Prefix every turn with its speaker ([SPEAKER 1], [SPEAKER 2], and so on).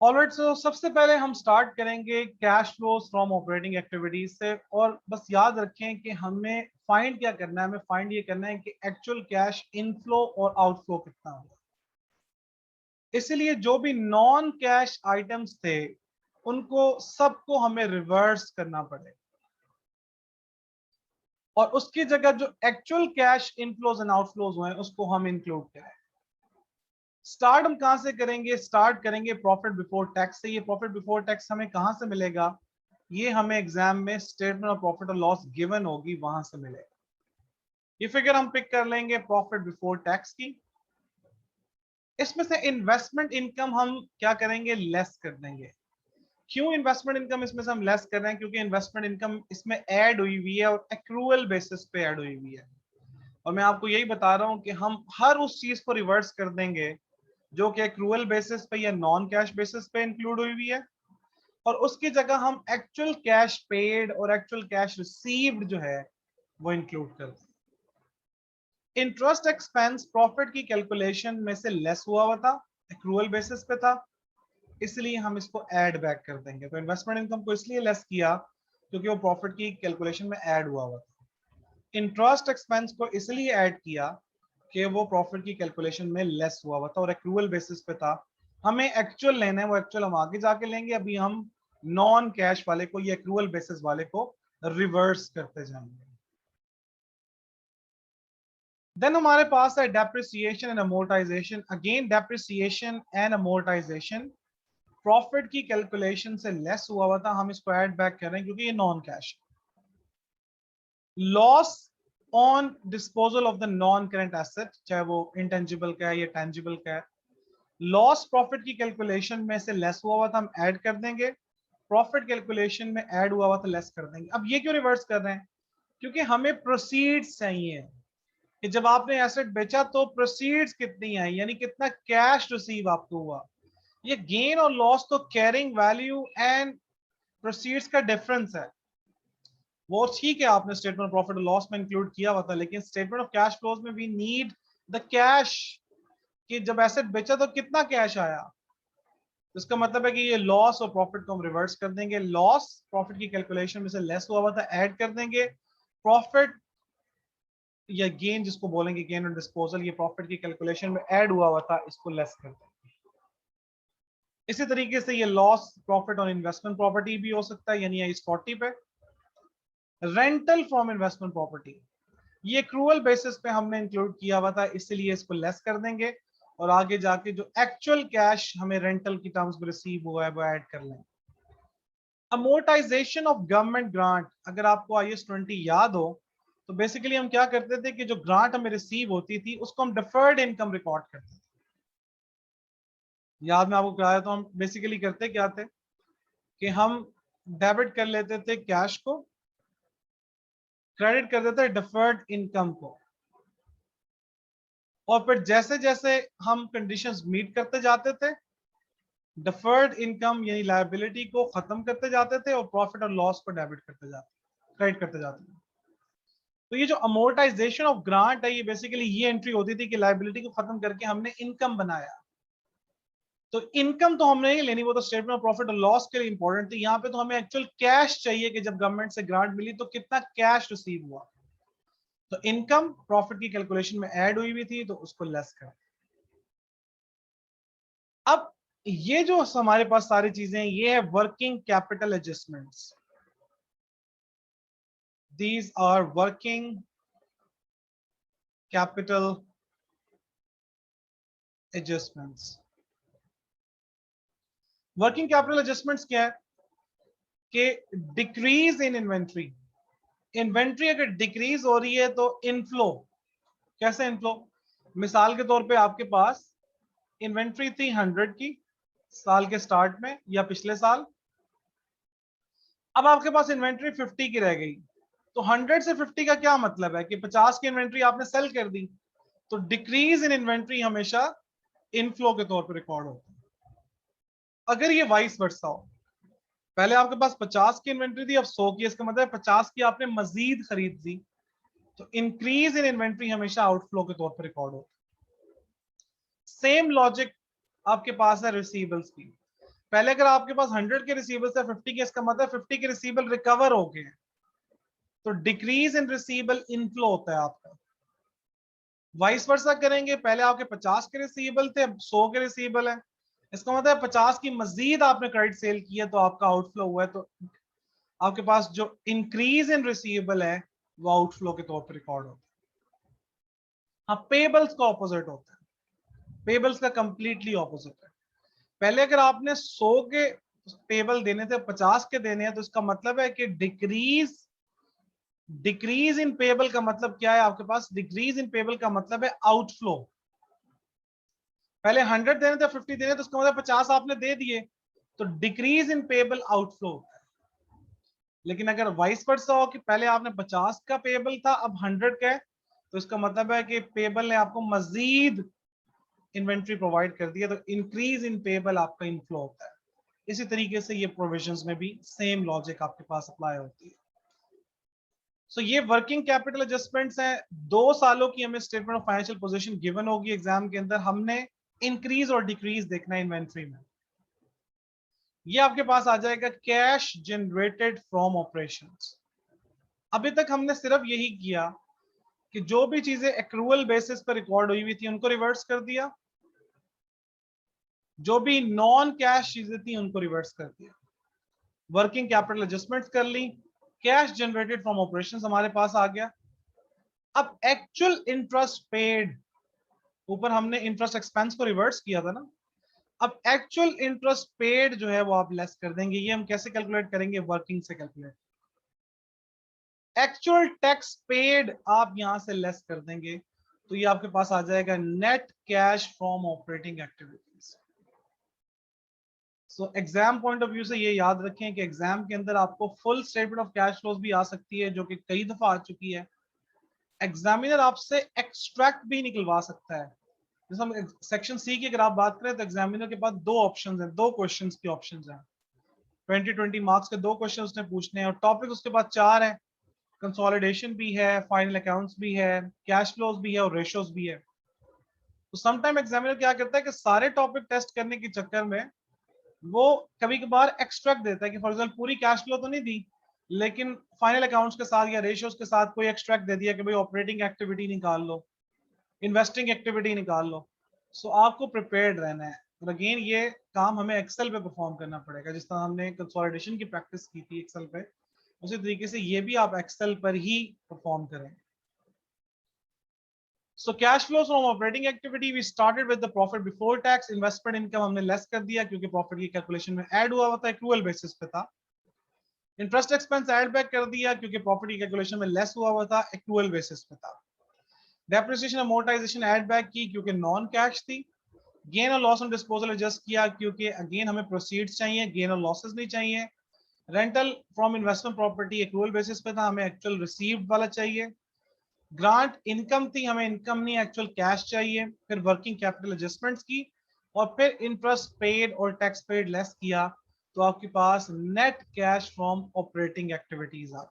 [SPEAKER 1] Alright, सो सबसे पहले हम स्टार्ट करेंगे cash flows from operating activities से। और बस याद रखें कि हमें फाइंड क्या करना है, हमें फाइंड ये करना है कि एक्चुअल कैश इनफ्लो और आउटफ्लो कितना होगा। इसलिए जो भी नॉन कैश आइटम्स थे उनको सबको हमें रिवर्स करना पड़ेगा और उसकी जगह जो actual cash inflows and outflows हुए उसको हम इंक्लूड करें। स्टार्ट हम कहां से करेंगे? स्टार्ट करेंगे प्रॉफिट बिफोर टैक्स से। ये प्रॉफिट बिफोर टैक्स हमें कहां से मिलेगा? ये हमें एग्जाम में स्टेटमेंट ऑफ प्रॉफिट और लॉस गिवन होगी, वहां से मिलेगा। ये फिगर हम पिक कर लेंगे प्रॉफिट बिफोर टैक्स की। इसमें से इन्वेस्टमेंट इनकम हम क्या करेंगे? लेस कर देंगे। क्यों इन्वेस्टमेंट इनकम इसमें से हम लेस कर रहे हैं? क्योंकि इन्वेस्टमेंट इनकम इसमें ऐड हुई हुई है और एक्रूअल बेसिस पे ऐड हुई हुई है। और मैं आपको यही बता रहा हूं कि हम हर उस चीज को रिवर्स कर देंगे जो कि एक्रूअल बेसिस पे या नॉन कैश बेसिस पे इंक्लूड हुई हुई है, और उसकी जगह हम एक्चुअल कैश पेड और एक्चुअल कैश रिसीव्ड जो है वो इंक्लूड कर दें। इंटरेस्ट एक्सपेंस प्रॉफिट की कैलकुलेशन में से लेस हुआ था, एक्रूअल बेसिस पे था, इसलिए हम इसको ऐड बैक कर देंगे। तो इन्वेस्टमेंट इनकम को इसलिए लेस किया क्योंकि वो प्रॉफिट की कैलकुलेशन में ऐड हुआ था। इंटरेस्ट एक्सपेंस को इसलिए ऐड किया कि वो प्रॉफिट की कैलकुलेशन में लेस हुआ था और एक्रूअल बेसिस पे था। हमें एक्चुअल लेना है, वो एक्चुअल हम आगे जाके लेंगे। अभी हम नॉन कैश वाले को या एक्रूअल बेसिस वाले को रिवर्स करते जाएंगे। देन हमारे पास है depreciation and amortisation. Again depreciation and amortisation profit की कैलकुलेशन से लेस हुआ था, हम इसको ऐड बैक कर रहे हैं क्योंकि ये non cash. Loss on disposal of the non current asset, चाहे वो इंटेंजिबल का है या टेंजिबल का है, लॉस प्रॉफिट की कैलकुलेशन में से लेस हुआ था, हम ऐड कर देंगे। प्रॉफिट कैलकुलेशन में ऐड हुआ था, लेस कर देंगे। अब ये क्यों रिवर्स कर रहे हैं? क्योंकि हमें प्रोसीड्स चाहिए कि जब आपने एसेट बेचा तो प्रोसीड्स कितनी आई, यानी कितना कैश रिसीव आपको हुआ। ये गेन और लॉस तो कैरिंग वैल्यू एंड प्रोसीड्स का डिफरेंस है। वो ठीक है, आपने स्टेटमेंट ऑफ प्रॉफिट और लॉस में इंक्लूड किया हुआ था, लेकिन स्टेटमेंट ऑफ कैश फ्लोज में वी नीड द कैश कि जब एसेट बेचा तो कितना कैश आया। तो इसका मतलब है कि ये लॉस और प्रॉफिट को हम रिवर्स कर देंगे। लॉस प्रॉफिट की कैलकुलेशन में से लेस हुआ था, ऐड कर देंगे। प्रॉफिट या गेन जिसको बोलेंगे, गेन और डिस्पोजल, ये प्रॉफिट की कैलकुलेशन में ऐड हुआ था, इसको लेस कर देंगे। इसी तरीके से ये loss profit on investment property भी हो सकता है, यानी इस 40 पे। रेंटल फ्रॉम इन्वेस्टमेंट प्रॉपर्टी, ये एक्रूअल बेसिस पे हमने इंक्लूड किया हुआ था, इसलिए इसको लेस कर देंगे और आगे जाके जो एक्चुअल कैश हमें रेंटल की टर्म्स में रिसीव हुआ है वो ऐड कर लेंगे। अमोर्टाइजेशन ऑफ गवर्नमेंट ग्रांट, अगर आपको IAS 20 याद हो तो बेसिकली हम क्या करते थे कि जो ग्रांट हमें रिसीव होती थी उसको हम डिफर्ड इनकम रिकॉर्ड करते थे। याद में आपको कराया, तो हम बेसिकली करते क्या थे कि हम डेबिट कर लेते थे कैश को, क्रेडिट कर देते थे डिफर्ड इनकम को, और फिर जैसे जैसे हम कंडीशंस मीट करते जाते थे डिफर्ड इनकम यानी लायबिलिटी को खत्म करते जाते थे और प्रॉफिट और लॉस को डेबिट करते जाते, क्रेडिट करते जाते थे। तो ये जो अमोर्टाइजेशन ऑफ ग्रांट है, ये बेसिकली ये एंट्री होती थी कि लायबिलिटी को खत्म करके हमने इनकम बनाया। तो इनकम तो हमने नहीं लेनी, वो तो स्टेटमेंट ऑफ प्रॉफिट और लॉस के लिए इंपॉर्टेंट थी। यहाँ पे तो हमें एक्चुअल कैश चाहिए कि जब गवर्नमेंट से ग्रांट मिली तो कितना कैश रिसीव हुआ। तो इनकम प्रॉफिट की कैलकुलेशन में ऐड हुई हुई थी, तो उसको लेस कर। अब ये जो हमारे पास सारी चीजें हैं, ये है working capital adjustments. These are working capital adjustments. Working capital adjustments क्या है कि डिक्रीज इन इन्वेंट्री। इन्वेंट्री अगर डिक्रीज हो रही है तो इनफ्लो। कैसे इनफ्लो? मिसाल के तौर पे आपके पास इन्वेंट्री थी 100 की साल के स्टार्ट में या पिछले साल, अब आपके पास इन्वेंट्री 50 की रह गई। तो 100 से 50 का क्या मतलब है कि 50 की इन्वेंट्री आपने सेल कर दी। तो डिक्रीज इन इन्वेंट्री हमेशा इनफ्लो के तौर पर रिकॉर्ड होता है। अगर ये वाइस वर्सा हो, पहले आपके पास 50 की इन्वेंट्री थी, अब 100 की, इसका मतलब 50 की आपने मजीद खरीद दी, तो इंक्रीज इन इन्वेंट्री हमेशा आउटफ्लो के तौर पर रिकॉर्ड होता है। सेम लॉजिक आपके पास है रिसीवेबल्स की। पहले अगर आपके पास 100 के रिसीवेबल्स है 50 के, इसका मतलब 50 के रिसीवेबल रिकवर हो गए, तो डिक्रीज इन रिसीवेबल इनफ्लो होता है आपका। वाइस वर्सा करेंगे, पहले आपके 50 के रिसीवेबल थे, अब 100 के रिसीवेबल है, इसका मतलब 50 की मजीद आपने क्रेडिट सेल किया तो आपका आउटफ्लो हुआ है, तो आपके पास जो इंक्रीज इन रिसीवेबल है वो आउटफ्लो के तौर पर रिकॉर्ड होता है। हाँ, पेबल्स का ऑपोजिट होता है, पेबल्स का कंप्लीटली ऑपोजिट है। पहले अगर आपने 100 के पेबल देने थे 50 के देने हैं, तो इसका मतलब है कि डिक्रीज इन पेबल का मतलब क्या है आपके पास, डिक्रीज इन पेबल का मतलब है आउटफ्लो। पहले 100 देने थे 50 देने, तो इसका मतलब 50 आपने दे दिए, तो डिक्रीज इन पेबल आउटफ्लो। लेकिन अगर वाइस वर्सा हो कि पहले आपने 50 का पेबल था अब 100 का है, तो इसका मतलब है कि पेबल ने आपको मजीद इन्वेंट्री प्रोवाइड कर दिया, तो इंक्रीज इन पेबल आपका इनफ्लो होता है। इसी तरीके से ये प्रोविजंस में भी सेम लॉजिक आपके पास अप्लाई होती है। सो ये वर्किंग कैपिटल एडजस्टमेंट्स हैं। 2 सालों की हमें statement of financial position given होगी एग्जाम के अंदर, हमने इंक्रीज और डिक्रीज देखना है इन्वेंट्री में। ये आपके पास आ जाएगा कैश जनरेटेड फ्रॉम ऑपरेशंस। अभी तक हमने सिर्फ यही किया कि जो भी चीजें एक्रूअल बेसिस पर रिकॉर्ड हुई हुई थी उनको रिवर्स कर दिया, जो भी नॉन कैश चीजें थी उनको रिवर्स कर दिया, वर्किंग कैपिटल एडजस्टमेंट्स कर ली, कैश जनरेटेड फ्रॉम ऑपरेशंस हमारे पास आ गया। अब एक्चुअल इंटरेस्ट पेड, ऊपर हमने इंटरेस्ट एक्सपेंस को रिवर्स किया था ना, अब एक्चुअल इंटरेस्ट पेड जो है वो आप लेस कर देंगे। ये हम कैसे कैलकुलेट करेंगे, वर्किंग से कैलकुलेट। एक्चुअल टैक्स पेड आप यहां से लेस कर देंगे, तो ये आपके पास आ जाएगा net cash from operating activities. So exam point of view से ये याद रखें कि एग्जाम के अंदर आपको full statement of cash flows भी आ सकती है, जो कि कई दफा आ चुकी है। एग्जामिनर आपसे एक्सट्रैक्ट भी निकलवा सकता है। जैसे हम सेक्शन सी की अगर आप बात करें तो एग्जामिनर के पास 2 ऑप्शंस हैं, 2 क्वेश्चंस के ऑप्शंस हैं। 20 मार्क्स के 2 क्वेश्चन उसने पूछने हैं और टॉपिक उसके पास 4 है। कंसोलिडेशन भी है, फाइनल अकाउंट्स भी है, कैश फ्लोज भी है और रेशियोज भी है। तो समटाइम एग्जामिनर क्या करता है कि सारे टॉपिक टेस्ट करने के चक्कर में वो कभी कभार एक्सट्रैक्ट देता है कि फॉर एग्जाम्पल पूरी कैश फ्लो तो नहीं दी, लेकिन फाइनल अकाउंट्स के साथ या रेशियोज के साथ कोई एक्सट्रैक्ट दे दिया कि भाई ऑपरेटिंग एक्टिविटी निकाल लो, इन्वेस्टिंग एक्टिविटी निकाल लो। सो आपको प्रिपेयर्ड रहना है। और अगेन ये काम हमें एक्सेल पे परफॉर्म करना पड़ेगा, जिस तरह हमने कंसोलिडेशन की प्रैक्टिस की थी एक्सेल पे, उसी तरीके से ये भी आप एक्सेल पर ही परफॉर्म करें। So cash flows from operating activity, we started with the profit before tax. Investment income हमने लेस कर दिया क्योंकि प्रॉफिट की कैलकुलेशन में ऐड हुआ था, एक्रूअल बेसिस पे था। इंटरेस्ट एक्सपेंस ऐड बैक कर दिया क्योंकि प्रॉफिट की कैलकुलेशन में लेस हुआ था, एक्रूअल बेसिस पे था। डेप्रिसिएशन अमोर्टाइजेशन ऐड बैक की क्योंकि नॉन कैश थी। गेन और लॉस ऑन डिस्पोजल एडजस्ट किया क्योंकि अगेन हमें प्रोसीड्स चाहिए, गेन और लॉसेस नहीं चाहिए। Rental from investment property accrual basis पे था, हमें एक्चुअल रिसीव्ड वाला चाहिए। ग्रांट इनकम थी, हमें इनकम नहीं एक्चुअल कैश चाहिए। फिर वर्किंग कैपिटल एडजस्टमेंट्स की और फिर इंटरेस्ट पेड और टैक्स पेड लेस किया, तो आपके पास net cash from operating activities uh